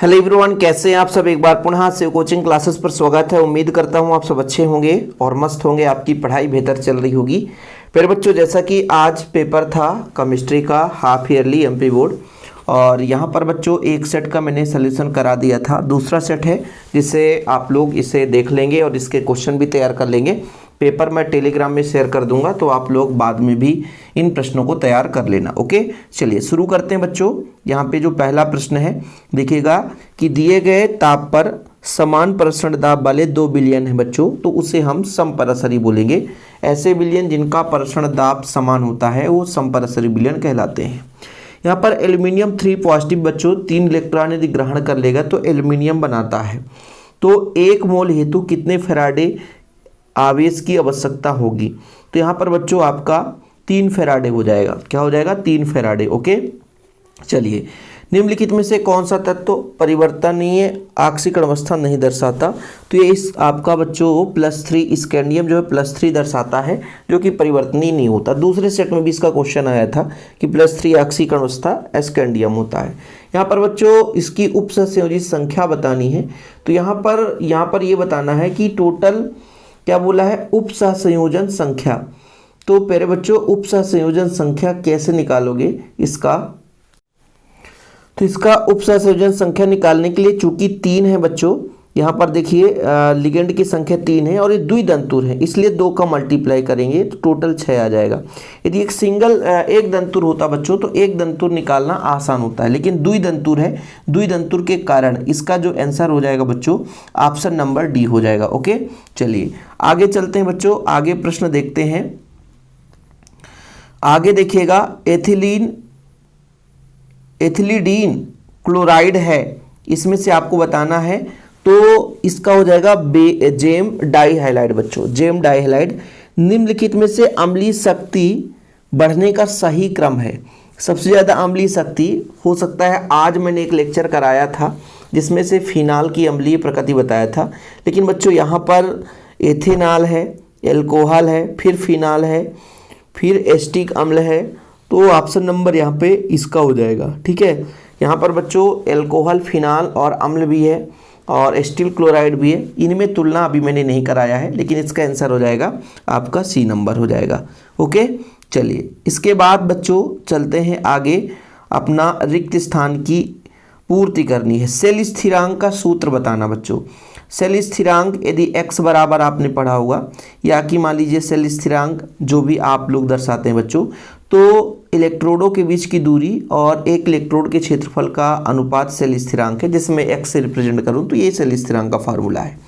Hello everyone, कैसे हैं आप सब। एक बार पुनः से कोचिंग क्लासेस पर स्वागत है। उम्मीद करता हूं आप सब अच्छे होंगे और मस्त होंगे, आपकी पढ़ाई बेहतर चल रही होगी। फिर बच्चों, जैसा कि आज पेपर था केमिस्ट्री का हाफ ईयरली एमपी बोर्ड, और यहाँ पर बच्चों एक सेट का मैंने सलूशन करा दिया था। दूसरा सेट है जिसे आप लोग इसे देख लेंगे और इसके क्वेश्चन भी तैयार कर लेंगे। पेपर मैं टेलीग्राम में शेयर कर दूंगा, तो आप लोग बाद में भी इन प्रश्नों को तैयार कर लेना। ओके, चलिए शुरू करते हैं बच्चों। यहाँ पे जो पहला प्रश्न है, देखिएगा कि दिए गए ताप पर समान प्रसरण दाब वाले 2 विलयन है बच्चों, तो उसे हम समपराशरी बोलेंगे। ऐसे विलयन जिनका प्रसरण दाब समान होता है वो समपराशरी विलयन कहलाते हैं। यहाँ पर एल्यूमिनियम 3 पॉजिटिव बच्चों 3 इलेक्ट्रॉन यदि ग्रहण कर लेगा तो एल्यूमिनियम बनाता है। तो 1 मोल हेतु कितने फैराडे आवेश की आवश्यकता होगी? तो यहाँ पर बच्चों आपका 3 फैराडे हो जाएगा। क्या हो जाएगा? 3 फैराडे। ओके, चलिए निम्नलिखित में से कौन सा तत्व परिवर्तनीय ऑक्सीकरण अवस्था नहीं दर्शाता? तो ये इस आपका बच्चों +3 स्कैंडियम जो है +3 दर्शाता है, जो कि परिवर्तनीय नहीं होता। दूसरे सेट में भी इसका क्वेश्चन आया था कि +3 ऑक्सीकरण अवस्था स्कैंडियम होता है। यहाँ पर बच्चों इसकी उपसंयोजित संख्या बतानी है। तो यहाँ पर ये बताना है कि टोटल क्या बोला है? उपसंयोजन संख्या। तो पहले बच्चों उपसंयोजन संख्या कैसे निकालोगे इसका? तो इसका उपसंयोजन संख्या निकालने के लिए चूंकि 3 है बच्चों, यहाँ पर देखिए लिगेंड की संख्या 3 है और ये द्विदंतुर है, इसलिए 2 का मल्टीप्लाई करेंगे तो टोटल 6 आ जाएगा। यदि एक दंतुर होता बच्चों तो एक दंतुर निकालना आसान होता है, लेकिन द्विदंतुर है। द्विदंतुर के कारण इसका जो आंसर हो जाएगा बच्चों ऑप्शन नंबर डी हो जाएगा। ओके, चलिए आगे चलते हैं बच्चों, आगे प्रश्न देखते हैं। आगे देखिएगा एथिलीडीन क्लोराइड है, इसमें से आपको बताना है। तो इसका हो जाएगा जेम डाइहैलाइड बच्चों, जेम डाइहैलाइड। निम्नलिखित में से अम्लीय शक्ति बढ़ने का सही क्रम है। सबसे ज़्यादा अम्लीय शक्ति हो सकता है, आज मैंने एक लेक्चर कराया था जिसमें से फिनाल की अम्लीय प्रकृति बताया था, लेकिन बच्चों यहाँ पर एथेनॉल है, एल्कोहल है, फिर फिनाल है, फिर एस्टिक अम्ल है। तो ऑप्शन नंबर यहाँ पे इसका हो जाएगा। ठीक है, यहाँ पर बच्चों एल्कोहल, फिनाल और अम्ल भी है और एस्टिल क्लोराइड भी है। इनमें तुलना अभी मैंने नहीं कराया है, लेकिन इसका आंसर हो जाएगा आपका सी नंबर हो जाएगा। ओके, चलिए इसके बाद बच्चों चलते हैं आगे। अपना रिक्त स्थान की पूर्ति करनी है। सेल स्थिरांक का सूत्र बताना बच्चों। सेल स्थिरांक यदि x बराबर आपने पढ़ा होगा, या कि मान लीजिए सेल स्थिरांक जो भी आप लोग दर्शाते हैं बच्चों, तो इलेक्ट्रोडों के बीच की दूरी और एक इलेक्ट्रोड के क्षेत्रफल का अनुपात सेल स्थिरांक है, जिसमें x से रिप्रेजेंट करूं तो ये सेल स्थिरांक का फार्मूला है।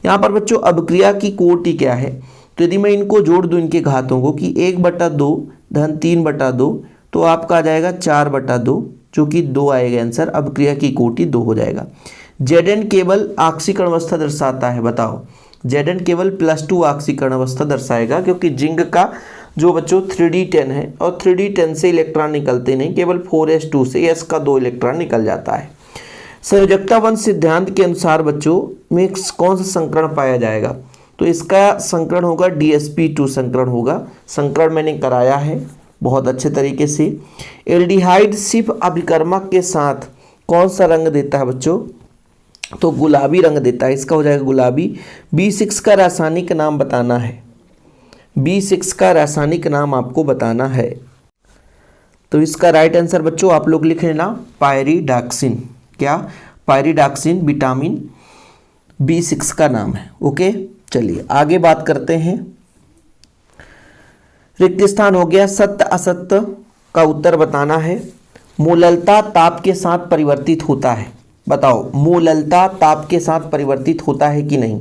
यहाँ पर बच्चों अभिक्रिया की कोटि क्या है? तो यदि मैं इनको जोड़ दूं इनके घातों को कि 1/2 धन 3/2, तो आपका आ जाएगा 4/2, जो कि 2 आएगा आंसर। अभिक्रिया की कोटि 2 हो जाएगा। Zn केवल ऑक्सीकरण अवस्था दर्शाता है, बताओ। Zn केवल +2 ऑक्सीकरण अवस्था दर्शाएगा, क्योंकि जिंक का जो बच्चों 3d10 है और 3d10 से इलेक्ट्रॉन निकलते नहीं, केवल 4s2 से s का 2 इलेक्ट्रॉन निकल जाता है। संयोजकता वंश सिद्धांत के अनुसार बच्चों में कौन सा संकरण पाया जाएगा? तो इसका संकरण होगा DsP2 संकरण होगा। संकरण मैंने कराया है बहुत अच्छे तरीके से। एल्डिहाइड सिर्फ अभिकर्मक के साथ कौन सा रंग देता है बच्चों? तो गुलाबी रंग देता है, इसका हो जाएगा गुलाबी। B6 का रासायनिक नाम बताना है। B6 का रासायनिक नाम आपको बताना है। तो इसका राइट आंसर बच्चों आप लोग लिख लेना, पायरिडॉक्सिन। क्या? पायरिडॉक्सिन विटामिन B6 का नाम है। ओके, चलिए आगे बात करते हैं। रिक्त स्थान हो गया। सत्य असत्य का उत्तर बताना है। मोललता ताप के साथ परिवर्तित होता है, बताओ। मोललता ताप के साथ परिवर्तित होता है कि नहीं?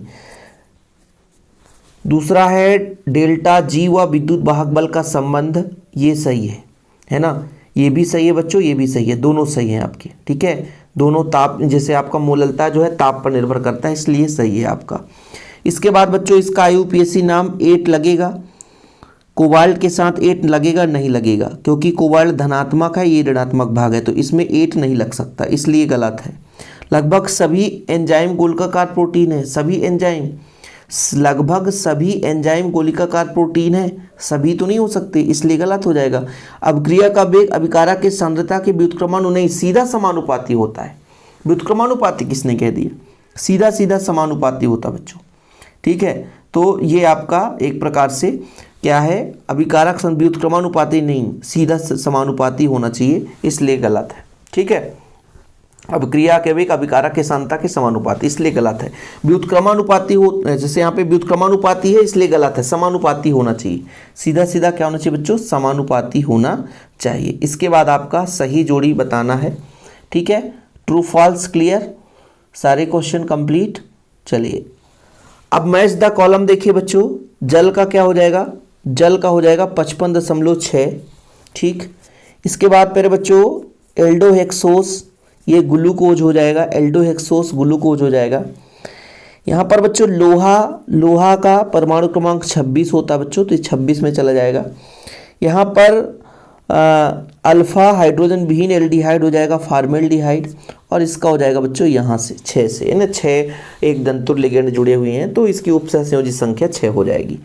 दूसरा है डेल्टा G व विद्युत वाहक बल का संबंध, ये सही है ना? ये भी सही है बच्चों, ये भी सही है, दोनों सही हैं आपके। ठीक है, दोनों ताप, जैसे आपका मोललता जो है ताप पर निर्भर करता है, इसलिए सही है आपका। इसके बाद बच्चों इसका IUPAC नाम 8 लगेगा। कोबाल्ट के साथ 8 लगेगा? नहीं लगेगा, क्योंकि कोबाल्ट धनात्मक है, ये ऋणात्मक भाग है, तो इसमें 8 नहीं लग सकता, इसलिए गलत है। लगभग सभी एंजाइम गोलिकाकार प्रोटीन है। सभी एंजाइम, लगभग सभी एंजाइम गोलिकाकार प्रोटीन है, सभी तो नहीं हो सकते, इसलिए गलत हो जाएगा। अभिक्रिया का वेग अभिकारक की सांद्रता के व्युत्क्रमानुपाती नहीं, सीधा समानुपाती होता है। व्युत्क्रमानुपाती किसने कह दिया? सीधा सीधा समानुपाती होता बच्चों, ठीक है। तो ये आपका एक प्रकार से क्या है, अभिकारक व्युत्क्रमानुपाती नहीं, सीधा समानुपाती होना चाहिए, इसलिए गलत है, ठीक है। अब क्रिया के वेग अभिकारक के सांता के समानुपाती, इसलिए गलत है। व्युत्क्रमानुपाती हो, जैसे यहाँ पे व्युत्क्रमानुपाती है इसलिए गलत है, समानुपाती होना चाहिए। सीधा सीधा क्या होना चाहिए बच्चों? समानुपाती होना चाहिए। इसके बाद आपका सही जोड़ी बताना है, ठीक है। ट्रू फॉल्स क्लियर, सारे क्वेश्चन कंप्लीट। चलिए अब मैच द कॉलम देखिए बच्चों। जल का क्या हो जाएगा? जल का हो जाएगा 55.6, ठीक। इसके बाद फिर बच्चों एल्डोहेक्सोस, ये ग्लूकोज हो जाएगा, एल्डोहेक्सोस ग्लूकोज हो जाएगा। यहाँ पर बच्चों लोहा का परमाणु क्रमांक 26 होता है बच्चों, तो 26 में चला जाएगा। यहाँ पर अल्फा हाइड्रोजन विहीन एल्डिहाइड हो जाएगा फॉर्मेल्डिहाइड, और इसका हो जाएगा बच्चों यहाँ से 6 से, यानी 6 एक दंतुर लिगेंड जुड़े हुए हैं, तो इसकी उपसंयोजी संख्या 6 हो जाएगी।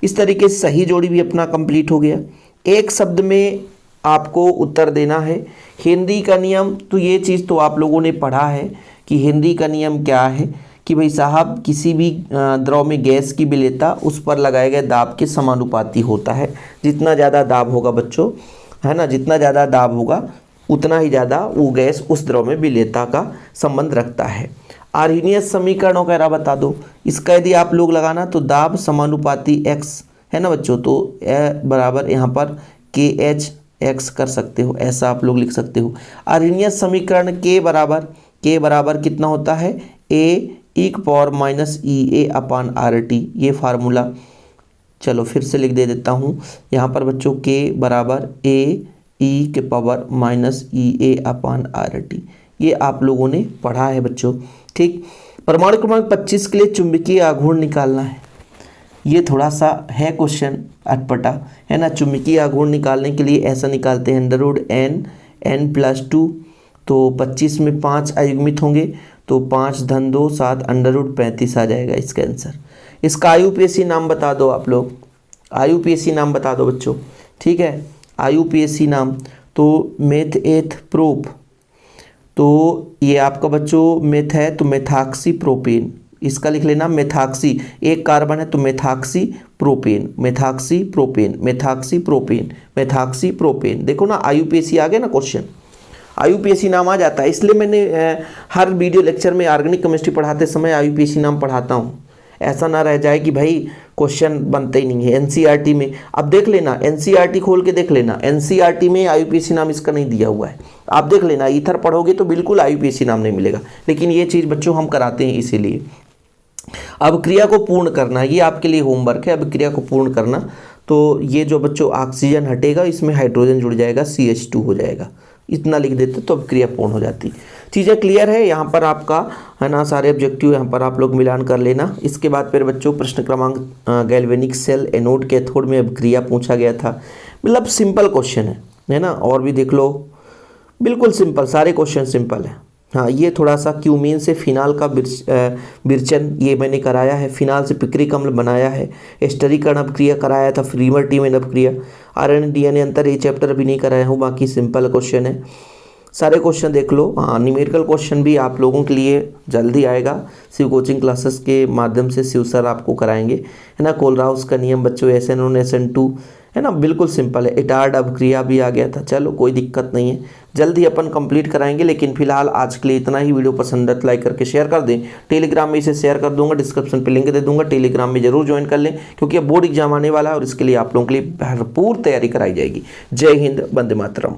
इस तरीके से सही जोड़ी भी अपना कंप्लीट हो गया। एक शब्द में आपको उत्तर देना है। हेनरी का नियम, तो ये चीज़ तो आप लोगों ने पढ़ा है कि हेनरी का नियम क्या है कि भाई साहब किसी भी द्रव में गैस की विलेयता उस पर लगाए गए दाब के समानुपाती होता है। जितना ज़्यादा दाब होगा बच्चों, है ना, जितना ज़्यादा दाब होगा उतना ही ज़्यादा वो गैस उस द्रव में विलेयता का संबंध रखता है। आर्हेनियस समीकरण वगैरह बता दो। इसका यदि आप लोग लगाना तो दाब समानुपाती x है ना बच्चों, तो बराबर यहाँ पर KH x कर सकते हो, ऐसा आप लोग लिख सकते हो। आर्हेनियस समीकरण k बराबर कितना होता है? a⁻−EA/RT, ये फार्मूला चलो फिर से लिख देता हूँ यहाँ पर बच्चों, k बराबर a⁻−EA/RT, ये आप लोगों ने पढ़ा है बच्चों, ठीक। परमाणु क्रमांक 25 के लिए चुंबकीय आघूर्ण निकालना है। ये थोड़ा सा है क्वेश्चन अटपटा, है ना। चुंबकीय आघूर्ण निकालने के लिए ऐसा निकालते हैं √n+2, तो 25 में 5 अयुग्मित होंगे, तो 5 धन 2 7 √35 आ जाएगा इसका आंसर। इसका आयुपीएसी नाम बता दो आप लोग, आयुपीएसी नाम बता दो बच्चों, ठीक है। आयुपीएसी नाम तो मेथ एथ प्रोप, तो ये आपका बच्चों मेथ है तो मेथाक्सी प्रोपेन, इसका लिख लेना मेथाक्सी, एक कार्बन है तो methoxy propane, methoxy propane, methoxy propane, methoxy propane. देखो ना आयुपीएसी आ गया ना क्वेश्चन, आयुपीएसी नाम आ जाता है। इसलिए मैंने हर वीडियो लेक्चर में ऑर्गेनिक केमिस्ट्री पढ़ाते समय आयुपीएसी नाम पढ़ाता हूँ, ऐसा ना रह जाए कि भाई क्वेश्चन बनते ही नहीं है। एनसीईआरटी में अब देख लेना, एनसीईआरटी खोल के देख लेना, एनसीईआरटी में आयुपीएसी नाम इसका नहीं दिया हुआ है, आप देख लेना। ईथर पढ़ोगे तो बिल्कुल आयुपीएसी नाम नहीं मिलेगा, लेकिन ये चीज़ बच्चों हम कराते हैं इसीलिए। अब क्रिया को पूर्ण करना, ये आपके लिए होमवर्क है। अब क्रिया को पूर्ण करना, तो ये जो बच्चों ऑक्सीजन हटेगा इसमें हाइड्रोजन जुड़ जाएगा, CH2 हो जाएगा, इतना लिख देते तो अब क्रिया पूर्ण हो जाती। चीज़ें क्लियर है यहाँ पर आपका, है ना। सारे ऑब्जेक्टिव यहाँ पर आप लोग मिलान कर लेना। इसके बाद फिर बच्चों प्रश्न क्रमांक गैल्वेनिक सेल एनोड कैथोड में अब क्रिया पूछा गया था, मतलब सिंपल क्वेश्चन है ना। और भी देख लो, बिल्कुल सिंपल, सारे क्वेश्चन सिंपल है। हाँ, ये थोड़ा सा क्यूमीन से फिनाल का विरचन ये मैंने कराया है, फिनाल से पिक्रिक अम्ल बनाया है, एस्टरीकरण अपक्रिया कराया था, फ्रीमर टीमेन अपक्रिया, RNA DNA अंतर ये चैप्टर अभी नहीं कराया हूँ, बाकी सिंपल क्वेश्चन है। सारे क्वेश्चन देख लो। हाँ, न्यूमेरिकल क्वेश्चन भी आप लोगों के लिए जल्दी आएगा, शिव कोचिंग क्लासेस के माध्यम से शिव सर आपको कराएंगे, है ना। कोलराउस का नियम बच्चों SN1 SN2, है ना, बिल्कुल सिंपल है। इटार्ड अपक्रिया भी आ गया था, चलो कोई दिक्कत नहीं है, जल्दी अपन कंप्लीट कराएंगे। लेकिन फिलहाल आज के लिए इतना ही। वीडियो पसंद है तो लाइक करके शेयर कर दें। टेलीग्राम में इसे शेयर कर दूंगा, डिस्क्रिप्शन पे लिंक दे दूंगा, टेलीग्राम में जरूर ज्वाइन कर लें, क्योंकि अब बोर्ड एग्जाम आने वाला है और इसके लिए आप लोगों के लिए भरपूर तैयारी कराई जाएगी। जय हिंद, वंदे मातरम।